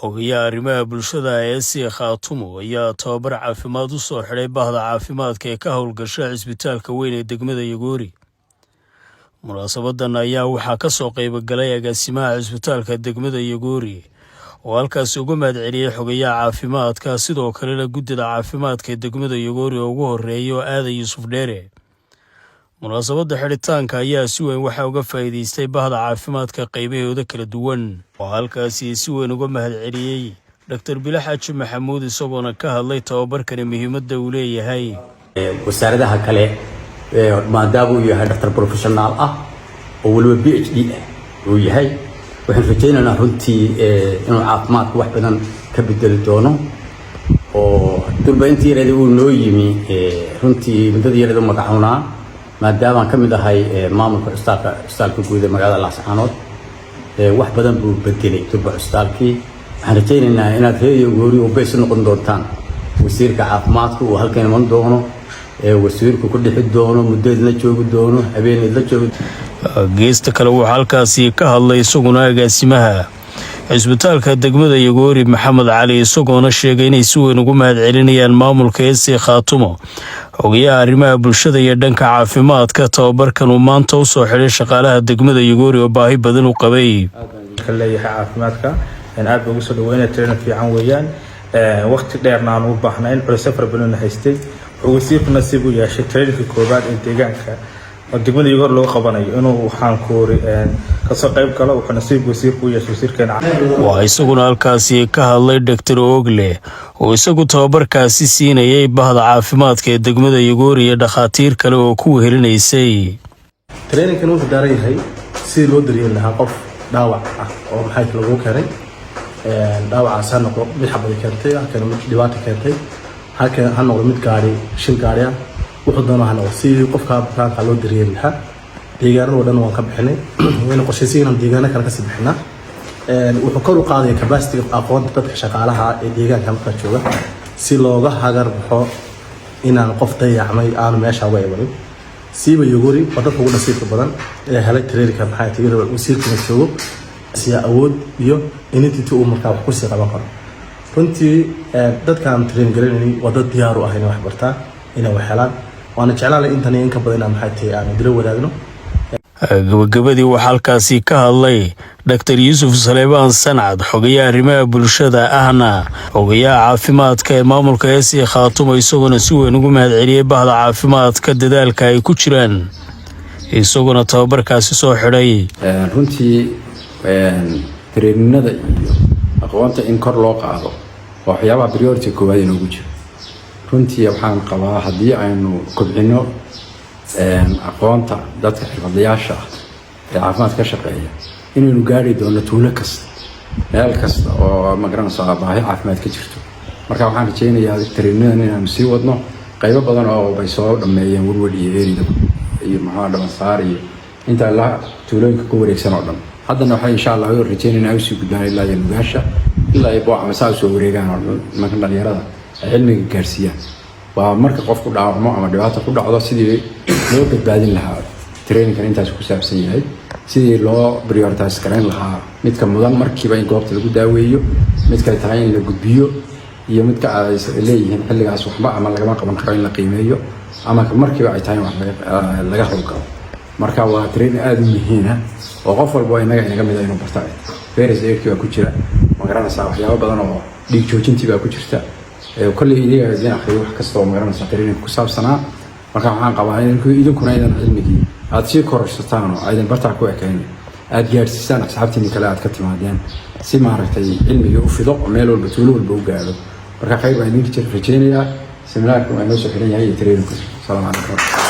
xogayaha arrimaha bulshada ee sii Khaatumo ayaa tababar caafimaad u soo xidhay bahda caafimaadka ee ka howlgasha cisbitaalka weyn ee degmada Yagoori. Munaasabadan ayaa waxaa ka soo qayb galay agaasimaha cisbitaalka degmada Yagoori oo halkaas uga mahadceliyay xogayaha caafimaadka sidoo kalena guddida caafimaadka ee degmada Yagoori oo ugu horeeyo Aadan Yuusuf Dheere. Munaasabada xiritaanka ayaa si weyn waxa uga faa'iideystay bahda caafimaadka qaybahooda kala duwan oo halkaasi si weyn uga mahadceliyay Dr. Bilax Xaaji Maxamuud isagoona ka hadlay tababarkan muhiimadda uu leeyahay wasaaradaha kale maadaama uu yahay dhaqtar professional ah oo waliba PhD uu yahay waxaan rajaynaynaa runtii inuu caafimaadku wax badan ka bedeli doono oo durbayntii reeday uu noo yimi runtii muddadii reeday magacawnaa maadaama aan ka mid ahay maamulka cusbitaalka guud ee magaalada Laascaanood wax badan buu bedelay durba cusbitaalkii waxaan rajaynaynaa inaad reeyo Yagoori oo bees noqon doontaan wasiirka caafimaadku oo halkan iman doono wasiirku ku dhixi doono muddo la joogi doono habeen la joogi geesta kale waxa halkaasi ka hadlay isaguna agaasimaha cisbitaalka degmada Yagoori Maxamed Cali isagoona sheegay inay si weyn ugu mahadcelinayaan maamulka ee sii Khaatumo xogayaha arrimaha bulshada iyo dhanka caafimaadka tababarkan uu maanta u soo xidhay shaqaalaha degmada Yagoori oo baahi badan u qabay leeyahay caafimaadka in aad ugu soo dhaweynaa trainer fiican weeyaan waqti dheerna aan u baahnayn culeys badan haystay wasiirku nasiib u yeeshay training koobaad ee deegaanka oo degmada Yagoori loo qabanayo inuu waxaan koori ka soo qayb galo wuxuu nasiib wasiirku u yeeshay wasiirkeena waa isaguna halkaasi ka hadlay Dr. Ogle oo isagu tababarkaasi siinayay bahda caafimaadka ee degmada Yagoori iyo dhakhaatiir kale oo ku wehelinaysay training-kan uu daaray yahay si loo daryeelo lahaa qof dhaawac ah oo maxay lagu keenay dhaawacaas ha noqdo mid xabad keentay halkan mid dhibaato keentay halkan ha noqdo mid gaari shil gaari ah wuxuu doonayaa noqdo si qofka bukaanka loo daryeelo lahaa deegaanada oo dhan waan ka bixinay wayna qorshaysiinaan deegaanada kale ka sii bixinaa wuxuu kor u qaaday capacity aqoonta dadka shaqaalaha ee deegaanka marka jooga si looga hagar baxo inaan qof dayacmay aan meesha uga imanin siiba Yagoori oo dadka ugu nasiibka badan ee helay training-ka maxay tahay wasiirka joogo si awood iyo entity uu markaa wax ku sii qaban karo runtii dadkaan train gareynay wada diyaar u ah inay wax bartaan inay wax helaan waana jeclaanay intan in ka badan maxay tahay aan dilo wadaagno gabagabadii waxa halkaasi ka hadlay Dr. Yuusuf Saleebaan Sanad xogayaha arrimaha bulshada ahna xogayaha caafimaadka ee maamulka ee sii Khaatumo isagoona si weyn ugu mahadceliyay bahda caafimaadka dadaalka ay ku jiraan isagoona tababarkaasi soo xidhay runtii training-nada iyo aqoonta in kor loo qaado waxyaabaha priority koowaad inuu jiro runtii waxaan qabaa haddii aynu kobcino aqoonta dadka xirfadlayaasha ah ee caafimaad ka shaqeeya inaynu gaari doono tuulo kasta meel kasta oo magaranaysa baahi caafimaad ka jirto marka waxaan rajaynayaa training-nadan inaanu sii wadno qaybo badan oo bay soo dhameeyeen warwad iyo eerida iyo maxaa dhabansaar iyo inta la tuulooyinka ku wareegsan oo dhan haddana waxay insha Allah rajaynaynaa inay sii gudbaan ilaa Nugaasha ilaa ay booca masaa soo wareegaan marka dhalinyarada ay cilmiga gaarsiiyaan waa marka qofku dhaawacmo ama dhibaato ku dhacdo sidii loo badbaadin lahaa training-kan intaas ku saabsan yahay sidii loo prioritize gareyn lahaa midka mudan markiiba in goobta lagu daaweeyo midka tahay in la gudbiyo iyo midka ay leeyihiin xilligaas waxba ama laga qaban karo in la qiimeeyo ama markiiba ay tahay wax laga hawlgalo marka waa training aad u muhiim ah oo qof walba inaga mid ah inuu barto virus eerkii ku jira magaranaysa waxyaabo badan oo dhiig joojintii baa ku jirta kulli idiga akhriyo wax kasta oo magaranaysa training ku saabsanaa marka waxaan qabaa in idinkuna idan cilmigii aad sii kororsataan oo aydan bartaa ku ekeyn aad gaarsiisaan asxaabtiina kale aad ka timaadeen si maaragtay cilmiga u fido meel walba tuulo walba u gaaro marka qayb aan idin rajaynayaa seminaarku waa noo soo xiran yahay training-ku salaam calaykum